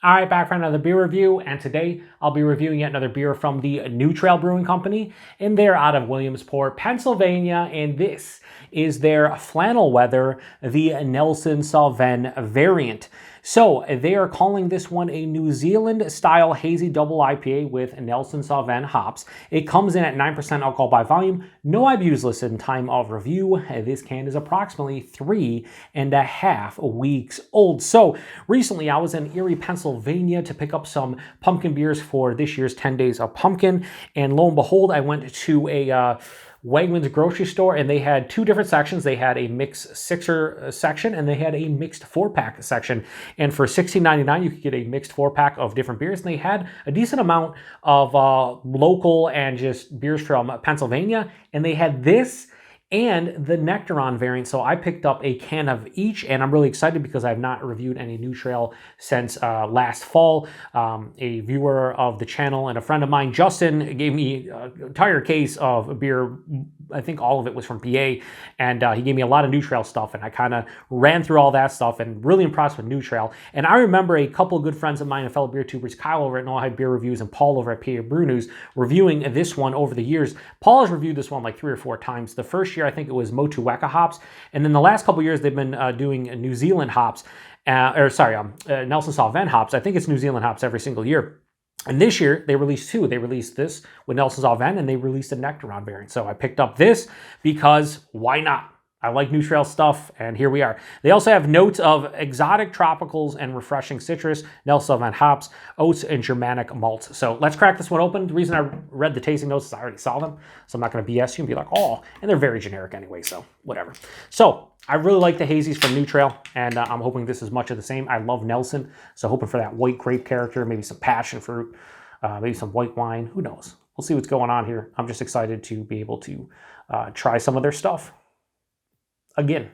All right, back for another beer review, and today I'll be reviewing yet another beer from the new Trail Brewing Company, and they're out of Williamsport, Pennsylvania, and this is their Flannel Weather, the Nelson Sauvin variant. So they are calling this one a New Zealand-style Hazy Double IPA with Nelson Sauvin hops. It comes in at 9% alcohol by volume, no IBUs listed in time of review. This can is approximately 3.5 weeks old. So recently I was in Erie, Pennsylvania to pick up some pumpkin beers for this year's 10 Days of Pumpkin, and lo and behold, I went to a Wegmans grocery store, and they had two different sections. They had a mixed sixer section, and they had a mixed 4-pack section. And for $16.99, you could get a mixed 4-pack of different beers. And they had a decent amount of local and just beers from Pennsylvania. And they had this and the Nectaron variant. So I picked up a can of each, and I'm really excited because I've not reviewed any New Trail since last fall. A viewer of the channel and a friend of mine, Justin, gave me an entire case of beer. I think all of it was from PA, and he gave me a lot of New Trail stuff, and I kind of ran through all that stuff and really impressed with New Trail. And I remember a couple of good friends of mine and fellow beer tubers, Kyle over at Know How Beer Reviews and Paul over at PA Brew News, reviewing this one over the years. Paul has reviewed this one like 3 or 4 times. The first year, I think it was Motueka hops, and then the last couple of years, they've been doing New Zealand hops, Nelson Sauvin hops. I think it's New Zealand hops every single year. And this year, they released 2. They released this with Nelson Sauvin, and they released a Nectaron variant. So I picked up this because why not? I like New Trail stuff, and here we are. They also have notes of exotic tropicals and refreshing citrus, Nelson Sauvin hops, oats, and Germanic malts. So let's crack this one open. The reason I read the tasting notes is I already saw them, so I'm not going to BS you and be like, oh, and they're very generic anyway, so whatever. So I really like the hazies from New Trail, and I'm hoping this is much of the same. I love Nelson, so hoping for that white grape character, maybe some passion fruit, maybe some white wine. Who knows? We'll see what's going on here. I'm just excited to be able to try some of their stuff again.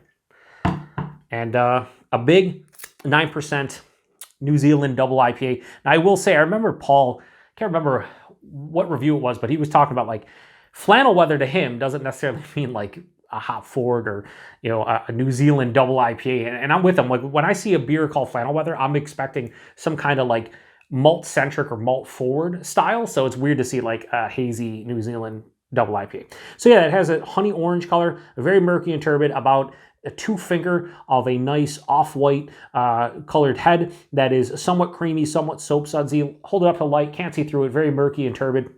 And a big 9% New Zealand double IPA. Now, I will say, I remember Paul, can't remember what review it was, but he was talking about like Flannel Weather to him doesn't necessarily mean like a hop forward or, you know, a New Zealand double IPA. And I'm with him. Like when I see a beer called Flannel Weather, I'm expecting some kind of like malt centric or malt forward style. So it's weird to see like a hazy New Zealand double IPA. So yeah, it has a honey orange color, very murky and turbid, about a 2-finger of a nice off-white colored head that is somewhat creamy, somewhat soap sudsy. Hold it up to light, can't see through it, very murky and turbid.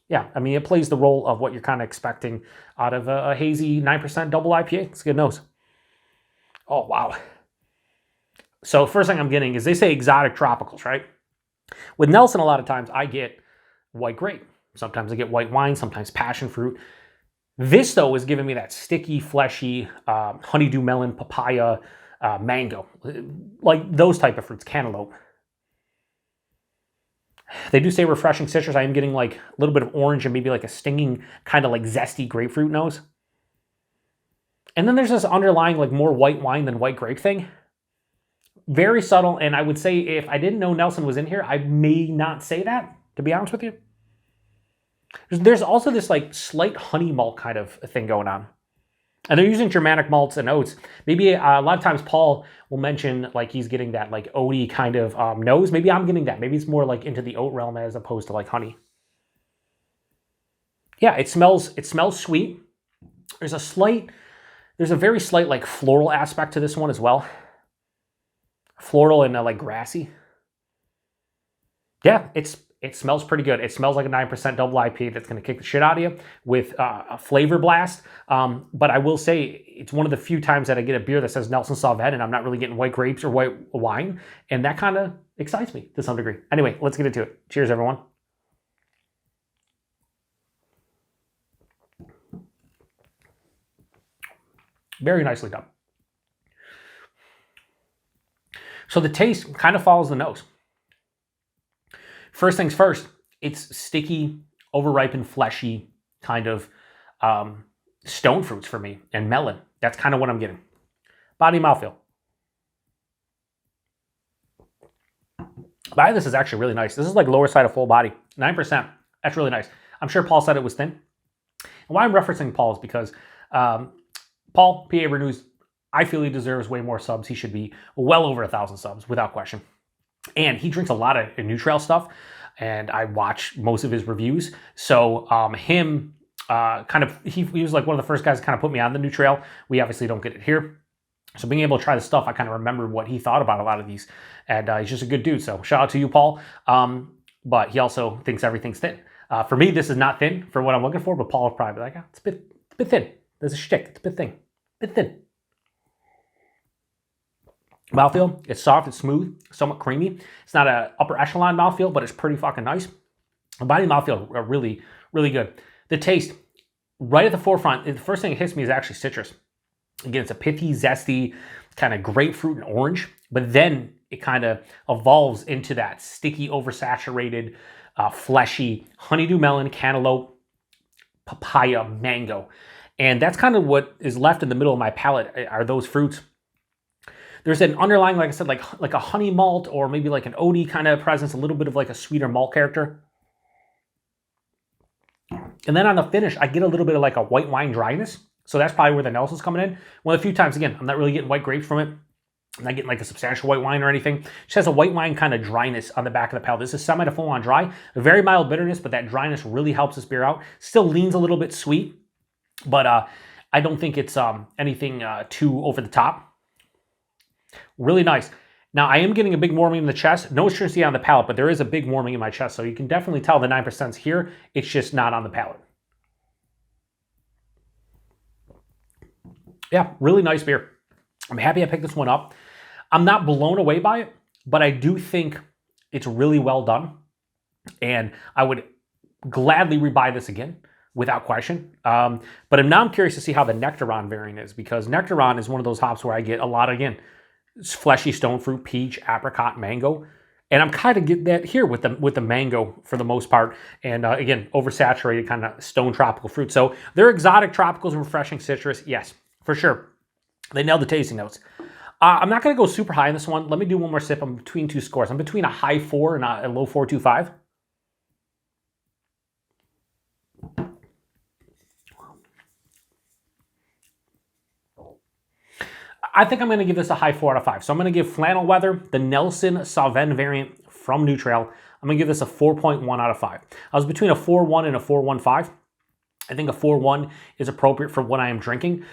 Yeah, I mean, it plays the role of what you're kind of expecting out of a hazy 9% double IPA. It's a good nose. Oh, wow. So first thing I'm getting is they say exotic tropicals, right? With Nelson, a lot of times I get white grape. Sometimes I get white wine, sometimes passion fruit. This, though, is giving me that sticky, fleshy, honeydew melon, papaya, mango. Like those type of fruits, cantaloupe. They do say refreshing citrus. I am getting like a little bit of orange and maybe like a stinging kind of like zesty grapefruit nose. And then there's this underlying like more white wine than white grape thing. Very subtle, and I would say if I didn't know Nelson was in here, I may not say that, to be honest with you. There's also this like slight honey malt kind of thing going on. And they're using Germanic malts and oats. Maybe a lot of times Paul will mention like he's getting that like oaty kind of nose. Maybe I'm getting that. Maybe it's more like into the oat realm as opposed to like honey. Yeah, it smells sweet. There's a very slight like floral aspect to this one as well. Floral and like grassy. Yeah, it smells pretty good. It smells like a 9% double IPA that's going to kick the shit out of you with a flavor blast. But I will say it's one of the few times that I get a beer that says Nelson Sauvin and I'm not really getting white grapes or white wine. And that kind of excites me to some degree. Anyway, let's get into it. Cheers, everyone. Very nicely done. So the taste kind of follows the nose. First things first, it's sticky, overripened, fleshy, kind of stone fruits for me, and melon. That's kind of what I'm getting. Body mouthfeel. Body of this is actually really nice. This is like lower side of full body, 9%. That's really nice. I'm sure Paul said it was thin. And why I'm referencing Paul is because Paul, PA News, I feel he deserves way more subs. He should be well over 1,000 subs, without question. And he drinks a lot of New Trail stuff, and I watch most of his reviews. So he was like one of the first guys to kind of put me on the New Trail. We obviously don't get it here. So being able to try the stuff, I kind of remembered what he thought about a lot of these. And he's just a good dude. So shout out to you, Paul. But he also thinks everything's thin. For me, this is not thin for what I'm looking for, but Paul will probably be like, it's a bit thin. There's a shtick. It's a bit thin. Mouthfeel, it's soft, it's smooth, somewhat creamy. It's not an upper echelon mouthfeel, but it's pretty fucking nice. The body and mouthfeel are really, really good. The taste, right at the forefront, the first thing that hits me is actually citrus. Again, it's a pithy, zesty, kind of grapefruit and orange, but then it kind of evolves into that sticky, oversaturated, fleshy honeydew melon, cantaloupe, papaya, mango. And that's kind of what is left in the middle of my palate are those fruits. There's an underlying, like I said, like a honey malt or maybe like an oaty kind of presence, a little bit of like a sweeter malt character. And then on the finish, I get a little bit of like a white wine dryness. So that's probably where the Nelson's coming in. One of the few times, again, I'm not really getting white grapes from it. I'm not getting like a substantial white wine or anything. It just has a white wine kind of dryness on the back of the palate. This is semi to full on dry. A very mild bitterness, but that dryness really helps this beer out. Still leans a little bit sweet, but I don't think it's anything too over the top. Really nice. Now, I am getting a big warming in the chest. No astringency on the palate, but there is a big warming in my chest. So you can definitely tell the 9%'s here. It's just not on the palate. Yeah, really nice beer. I'm happy I picked this one up. I'm not blown away by it, but I do think it's really well done. And I would gladly rebuy this again, without question. But now I'm curious to see how the Nectaron variant is, because Nectaron is one of those hops where I get a lot, again, fleshy stone fruit, peach, apricot, mango. And I'm kind of getting that here with the mango for the most part. And again, oversaturated kind of stone tropical fruit. So they're exotic tropicals and refreshing citrus. Yes, for sure. They nailed the tasting notes. I'm not going to go super high in this one. Let me do one more sip. I'm between two scores. I'm between a high 4 and a low 4.25. I think I'm going to give this a high 4 out of 5. So I'm going to give Flannel Weather, the Nelson Sauvin variant from New Trail, I'm going to give this a 4.1 out of 5. I was between a 4.1 and a 4.15. I think a 4.1 is appropriate for what I am drinking.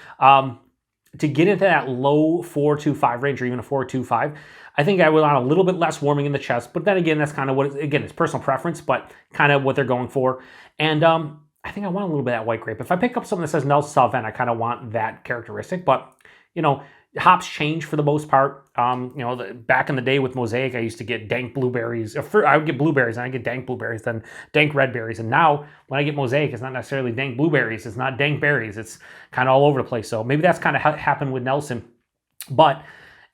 To get into that low 4.25 range or even a 4.25, I think I would want a little bit less warming in the chest. But then again, that's kind of what, again, it's personal preference, but kind of what they're going for. And I think I want a little bit of that white grape. If I pick up something that says Nelson Sauvin, I kind of want that characteristic. But, you know, hops change for the most part. You know, back in the day with Mosaic, I used to get dank blueberries. I would get blueberries, and I get dank blueberries, then dank red berries. And now, when I get Mosaic, it's not necessarily dank blueberries. It's not dank berries. It's kind of all over the place. So maybe that's kind of happened with Nelson. But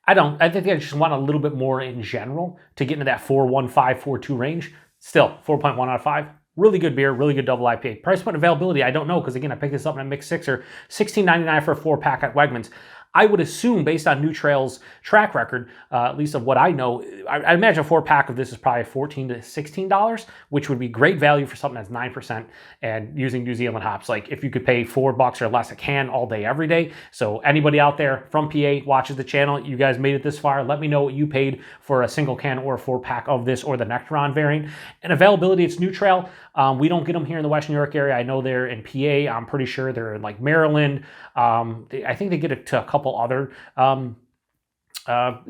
I think I just want a little bit more in general to get into that 4.15, 4.2 range. Still, 4.1 out of 5. Really good beer, really good double IPA. Price point availability, I don't know, because again, I picked this up in a mixed sixer, $16.99 for a 4-pack at Wegmans. I would assume, based on New Trail's track record, at least of what I know, I imagine a 4-pack of this is probably $14 to $16, which would be great value for something that's 9% and using New Zealand hops. Like if you could pay $4 or less a can all day, every day. So anybody out there from PA watches the channel, you guys made it this far, let me know what you paid for a single can or a 4-pack of this or the Nectaron variant. And availability, it's New Trail. We don't get them here in the West New York area. I know they're in PA. I'm pretty sure they're in like Maryland. I think they get it to a couple other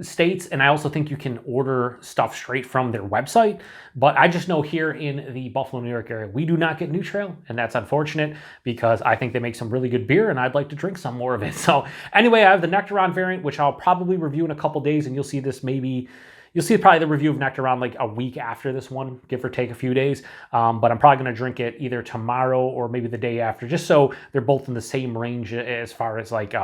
states, and I also think you can order stuff straight from their website. But I just know here in the Buffalo, New York area, we do not get New Trail, and that's unfortunate because I think they make some really good beer, and I'd like to drink some more of it. So anyway, I have the Nectaron variant, which I'll probably review in a couple days, and you'll see this maybe. You'll see probably the review of Nectaron like a week after this one, give or take a few days. But I'm probably going to drink it either tomorrow or maybe the day after, just so they're both in the same range as far as like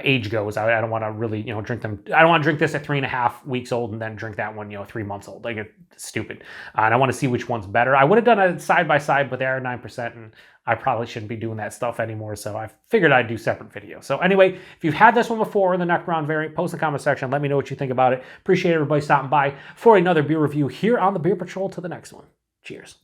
age goes. I don't want to really, drink them. I don't want to drink this at 3.5 weeks old and then drink that one, 3 months old. Like, it's stupid. And I want to see which one's better. I would have done it side by side, but they are 9%, and I probably shouldn't be doing that stuff anymore. So I figured I'd do separate videos. So anyway, if you've had this one before in the Nectaron variant, post in the comment section. Let me know what you think about it. Appreciate everybody stopping by for another beer review here on the Beer Patrol. To the next one. Cheers.